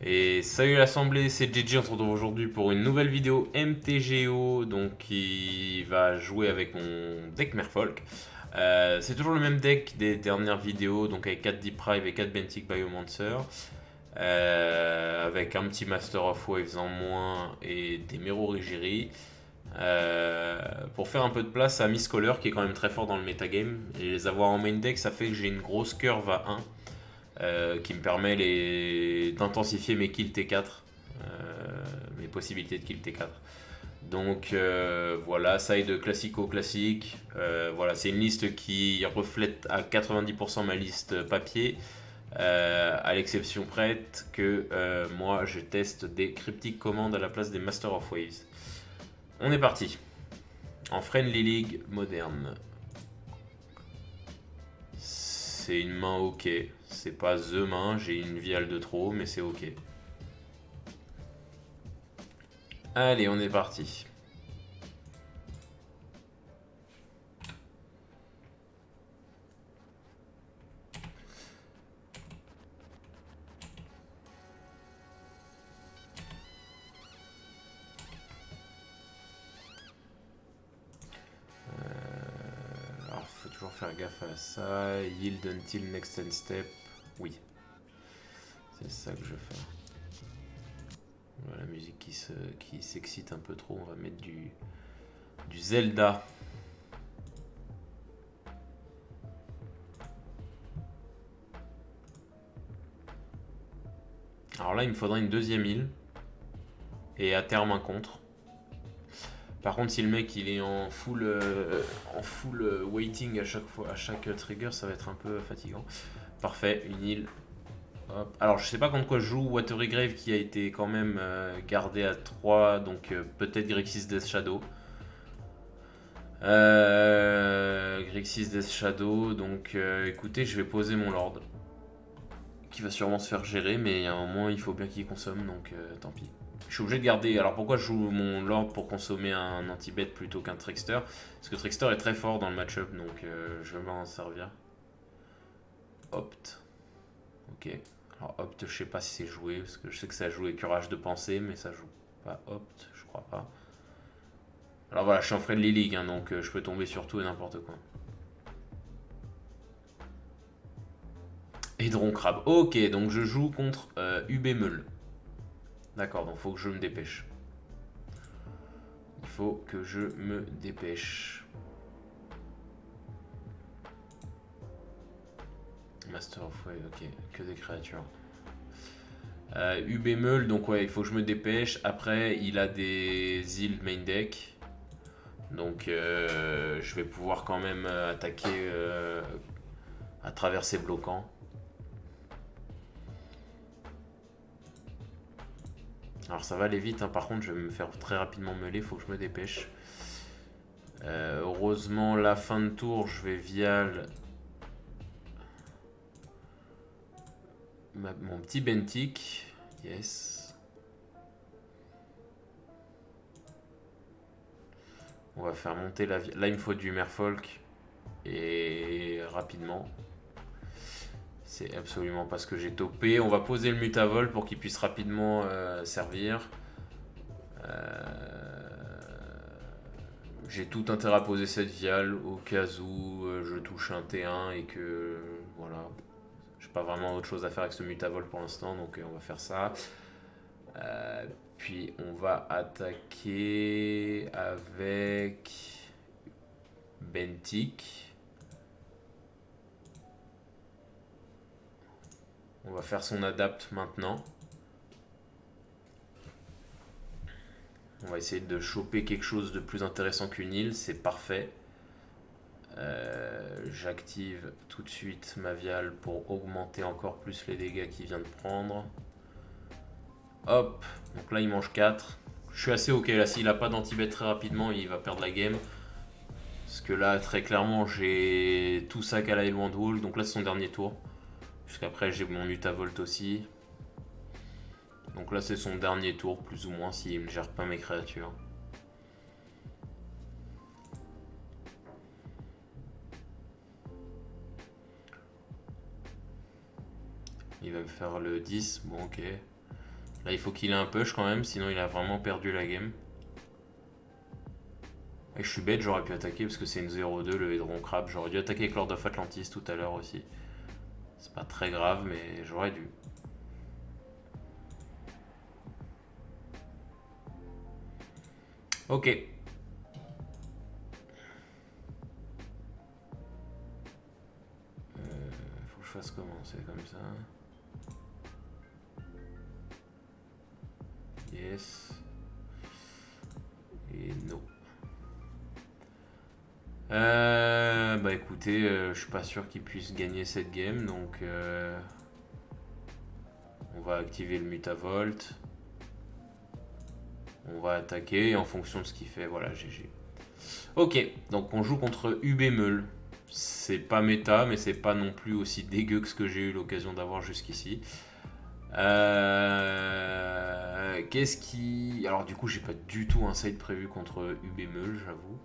Et salut l'assemblée, c'est JJ, on se retrouve aujourd'hui pour une nouvelle vidéo MTGO, donc qui va jouer avec mon deck Merfolk. C'est toujours le même deck des dernières vidéos, donc avec 4 Deep Dive et 4 Benthic Biomancer, avec un petit Master of Waves en moins et des Merorigiri, pour faire un peu de place à Miss Caller qui est quand même très fort dans le metagame. Et les avoir en main deck, ça fait que j'ai une grosse curve à 1 qui me permet d'intensifier mes kills T4, mes possibilités de kill T4. Donc voilà, side classico-classique. Voilà, c'est une liste qui reflète à 90% ma liste papier, à l'exception prête que moi je teste des cryptic commandes à la place des Master of Waves. On est parti. En Friendly League moderne. C'est une main ok. C'est pas the main, j'ai une viale de trop, mais c'est ok. Allez, on est parti. Alors, faut toujours faire gaffe à ça. Yield until next end step. Oui. C'est ça que je fais. Voilà, la musique qui s'excite un peu trop. On va mettre du Zelda. Alors là, il me faudrait une deuxième île. Et à terme, un contre. Par contre, si le mec il est en full waiting à chaque fois, à chaque trigger, ça va être un peu fatigant. Parfait, une île. Hop. Alors, je sais pas contre quoi je joue. Watery Grave qui a été quand même gardé à 3, donc peut-être Grixis Death Shadow. Grixis Death Shadow, donc écoutez, je vais poser mon Lord. Qui va sûrement se faire gérer, mais à un moment il faut bien qu'il consomme, donc tant pis. Je suis obligé de garder. Alors pourquoi je joue mon Lord pour consommer un anti-bet plutôt qu'un Trickster? Parce que Trickster est très fort dans le match-up, donc je vais m'en servir. Opt. Ok. Alors Opt, je sais pas si c'est joué, parce que je sais que ça joue écurage de pensée, mais ça joue pas Opt, je crois pas. Alors voilà, je suis en Friendly League, hein, donc je peux tomber sur tout et n'importe quoi. Hédron Crabe. Ok, donc je joue contre UB Meul. D'accord, donc faut que je me dépêche. Il faut que je me dépêche. Master of Wave, ok, que des créatures. UB Meul, donc ouais, il faut que je me dépêche. Après, il a des îles main deck. Donc je vais pouvoir quand même attaquer à travers ces bloquants. Alors ça va aller vite, hein. Par contre je vais me faire très rapidement meuler, il faut que je me dépêche. Heureusement la fin de tour je vais vial mon petit Benthic. Yes. On va faire monter la viale. Là il me faut du Merfolk. Et rapidement. C'est absolument pas ce que j'ai topé. On va poser le Mutavol pour qu'il puisse rapidement servir. J'ai tout intérêt à poser cette viale au cas où je touche un T1 et que voilà. J'ai pas vraiment autre chose à faire avec ce Mutavol pour l'instant, donc on va faire ça. Puis on va attaquer avec Benthic. On va faire son adapt maintenant. On va essayer de choper quelque chose de plus intéressant qu'une île, c'est parfait. J'active tout de suite ma viale pour augmenter encore plus les dégâts qu'il vient de prendre. Hop, donc là il mange 4. Je suis assez ok là, s'il a pas d'anti-bet très rapidement, il va perdre la game. Parce que là, très clairement, j'ai tout sac à la Elwand Wall, donc là c'est son dernier tour. Puisqu'après j'ai mon Mutavolt aussi. Donc là c'est son dernier tour, plus ou moins, s'il ne gère pas mes créatures. Il va me faire le 10, bon ok. Là, il faut qu'il ait un push quand même, sinon il a vraiment perdu la game. Et je suis bête, j'aurais pu attaquer parce que c'est une 0-2 le Hedron Crab. J'aurais dû attaquer avec Lord of Atlantis tout à l'heure aussi. C'est pas très grave, mais j'aurais dû. Ok. Faut que je fasse comment? C'est comme ça. Yes. Et no. Bah écoutez, je suis pas sûr qu'il puisse gagner cette game, donc on va activer le Mutavolt. On va attaquer et en fonction de ce qu'il fait, voilà, GG. Ok, donc on joue contre UB Meul. C'est pas méta, mais c'est pas non plus aussi dégueu que ce que j'ai eu l'occasion d'avoir jusqu'ici. Qu'est-ce qui... Alors du coup, j'ai pas du tout un side prévu contre UB Meul, j'avoue.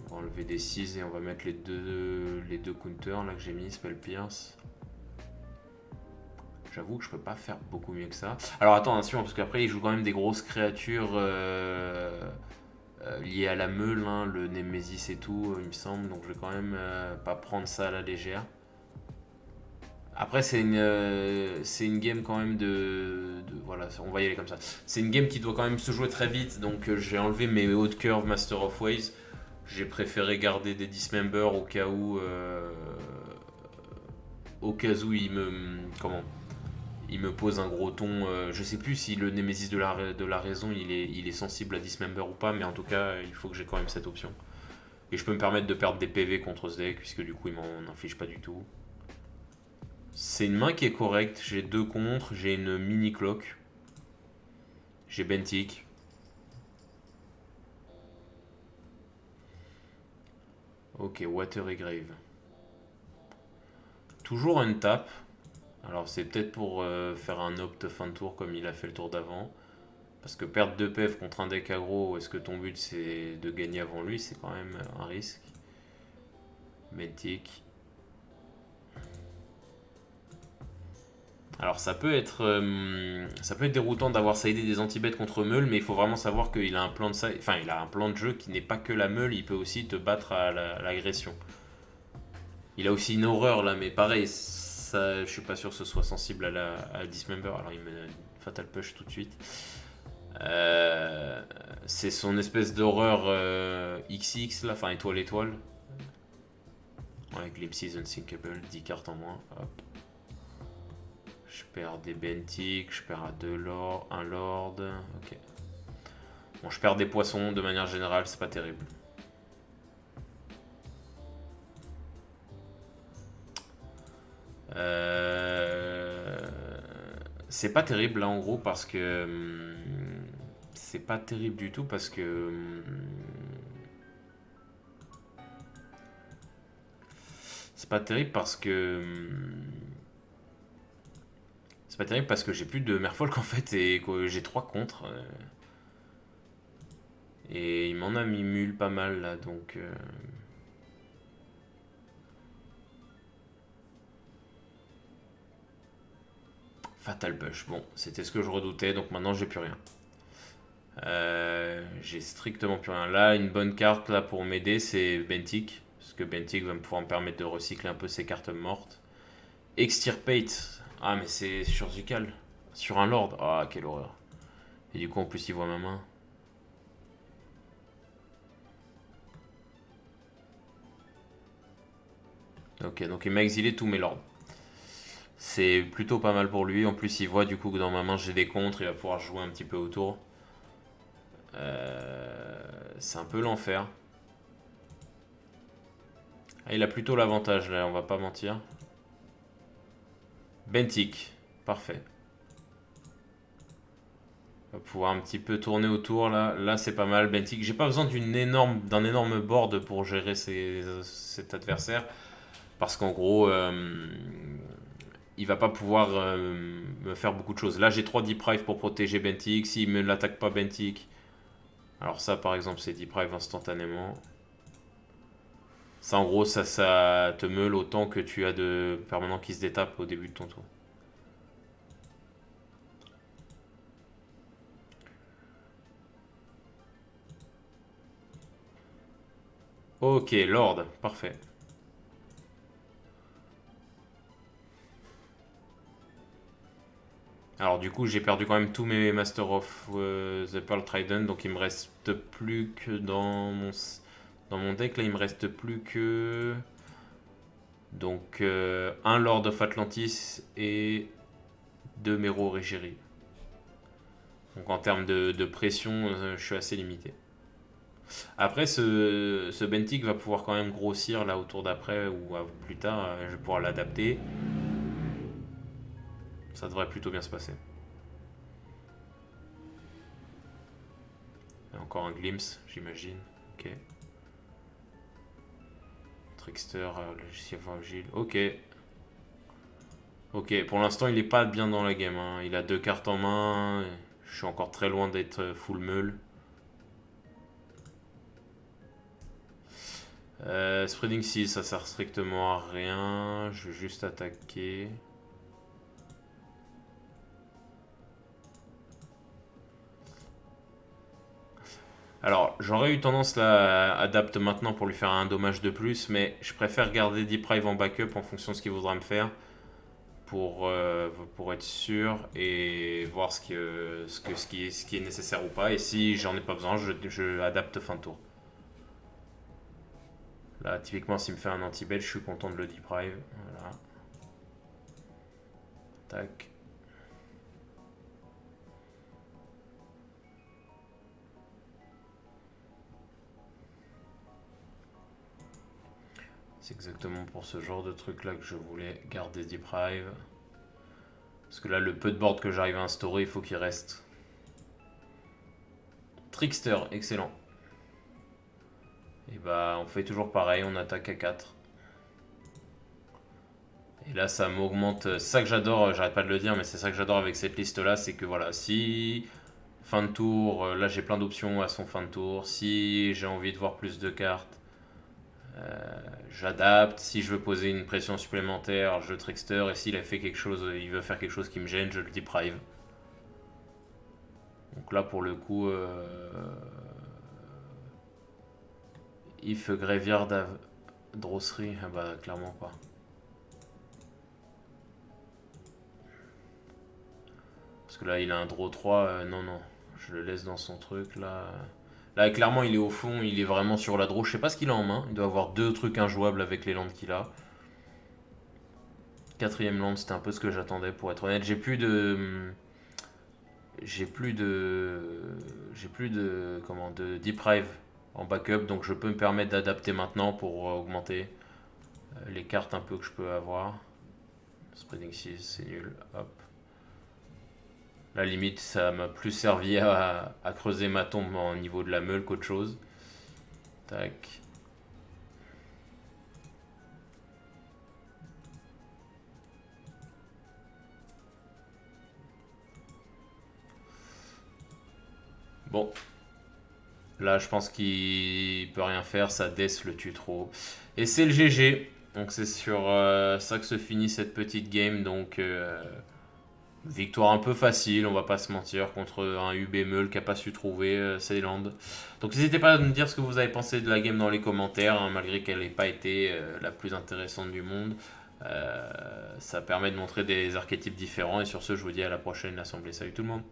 On va enlever des 6 et on va mettre les deux counters là que j'ai mis, Spell Pierce. J'avoue que je peux pas faire beaucoup mieux que ça. Alors attention, parce qu'après il joue quand même des grosses créatures liées à la meule, hein, le Nemesis et tout, il me semble. Donc je vais quand même pas prendre ça à la légère. Après c'est une game quand même voilà, on va y aller comme ça. C'est une game qui doit quand même se jouer très vite, donc j'ai enlevé mes hautes curves Master of Ways. J'ai préféré garder des Dismember au cas où il me pose un gros ton. Je sais plus si le Nemesis de la raison il est sensible à Dismember ou pas, mais en tout cas il faut que j'ai quand même cette option. Et je peux me permettre de perdre des PV contre ce deck puisque du coup il m'en inflige pas du tout. C'est une main qui est correcte, j'ai 2 contre, j'ai une mini clock, j'ai Bentic. Ok, Watery Grave. Toujours un tap. Alors c'est peut-être pour faire un opt fin de tour comme il a fait le tour d'avant. Parce que perdre 2 PF contre un deck aggro, est-ce que ton but c'est de gagner avant lui? C'est quand même un risque. Bentic. Alors ça peut être déroutant d'avoir sidé des anti-bêtes contre Meul, mais il faut vraiment savoir qu'il a un plan de il a un plan de jeu qui n'est pas que la Meul, il peut aussi te battre à l'agression. Il a aussi une horreur là, mais pareil, ça, je suis pas sûr que ce soit sensible à Dismember. Alors il me Fatal Push tout de suite. C'est son espèce d'horreur XX là, enfin étoile. Ouais, Glimpses Unsinkable, 10 cartes en moins. Hop. Je perds des Bentic, je perds à 2 lords, un Lord. Ok. Bon, je perds des poissons de manière générale, c'est pas terrible. C'est pas terrible là en gros parce que c'est pas terrible du tout parce que c'est pas terrible parce que c'est pas terrible parce que j'ai plus de Merfolk en fait et que j'ai 3 contre et il m'en a mis mule pas mal là donc Fatal Push. Bon, c'était ce que je redoutais, donc maintenant j'ai plus rien. J'ai strictement plus rien. Là, une bonne carte là pour m'aider, c'est Bentic. Parce que Bentic va me pouvoir me permettre de recycler un peu ses cartes mortes. Extirpate. Ah, mais c'est sur Zucal. Sur un Lord. Ah, quelle horreur. Et du coup, en plus, il voit ma main. Ok, donc il m'a exilé tous mes Lords. C'est plutôt pas mal pour lui. En plus, il voit du coup que dans ma main j'ai des contres. Il va pouvoir jouer un petit peu autour. C'est un peu l'enfer. Ah, il a plutôt l'avantage là, on va pas mentir. Bentic, parfait. On va pouvoir un petit peu tourner autour là. Là c'est pas mal. Bentic, j'ai pas besoin d'un énorme board pour gérer cet adversaire. Parce qu'en gros, il va pas pouvoir me faire beaucoup de choses. Là j'ai 3 deprive pour protéger Bentic. S'il me l'attaque pas Bentic. Alors ça par exemple c'est deprive instantanément. Ça en gros ça te meule autant que tu as de permanents qui se détapent au début de ton tour. Ok, Lord, parfait. Alors du coup, j'ai perdu quand même tous mes Master of the Pearl Trident, donc il me reste plus que dans mon deck là, il me reste plus que donc un Lord of Atlantis et deux Mero Regiri. Donc en termes de pression, je suis assez limité. Après, ce Bentic va pouvoir quand même grossir là autour d'après ou plus tard, je vais pouvoir l'adapter. Ça devrait plutôt bien se passer. Et encore un glimpse, j'imagine. Ok. Trickster, logiciel fragile. Ok. Ok, pour l'instant, il est pas bien dans la game, hein. Il a deux cartes en main. Je suis encore très loin d'être full meule. Spreading 6, ça sert strictement à rien. Je vais juste attaquer. Alors, j'aurais eu tendance là à adapte maintenant pour lui faire un dommage de plus, mais je préfère garder Deprive en backup en fonction de ce qu'il voudra me faire pour être sûr et voir ce qui est nécessaire ou pas. Et si j'en ai pas besoin, je adapte fin de tour. Là, typiquement, s'il me fait un anti-bet, je suis content de le Deprive. Voilà. Tac. C'est exactement pour ce genre de truc là que je voulais garder Deprive. Parce que là, le peu de board que j'arrive à instaurer, il faut qu'il reste. Trickster, excellent. Et bah, on fait toujours pareil, on attaque à 4. Et là, ça m'augmente. C'est ça que j'adore, j'arrête pas de le dire, mais c'est ça que j'adore avec cette liste-là, c'est que voilà, si fin de tour, là j'ai plein d'options à son fin de tour. Si j'ai envie de voir plus de cartes, j'adapte. Si je veux poser une pression supplémentaire, je trickster. Et s'il a fait quelque chose, il veut faire quelque chose qui me gêne, je le deprive. Donc là, pour le coup, if Graveyard Drosserie, ah bah clairement pas. Parce que là, il a un draw 3. Non, non. Je le laisse dans son truc là. Là, clairement, il est au fond. Il est vraiment sur la draw. Je sais pas ce qu'il a en main. Il doit avoir deux trucs injouables avec les landes qu'il a. Quatrième land, c'était un peu ce que j'attendais pour être honnête. J'ai plus de. Comment. De deprive en backup. Donc je peux me permettre d'adapter maintenant pour augmenter les cartes un peu que je peux avoir. Spreading 6, c'est nul. Hop. La limite, ça m'a plus servi à creuser ma tombe au niveau de la meule qu'autre chose. Tac. Bon. Là, je pense qu'il peut rien faire. Sa death le tue trop. Et c'est le GG. Donc c'est sur ça que se finit cette petite game. Donc victoire un peu facile, on va pas se mentir, contre un UB Meul qui a pas su trouver ses landes. Donc n'hésitez pas à me dire ce que vous avez pensé de la game dans les commentaires, hein, malgré qu'elle n'ait pas été la plus intéressante du monde. Ça permet de montrer des archétypes différents. Et sur ce, je vous dis à la prochaine assemblée. Salut tout le monde.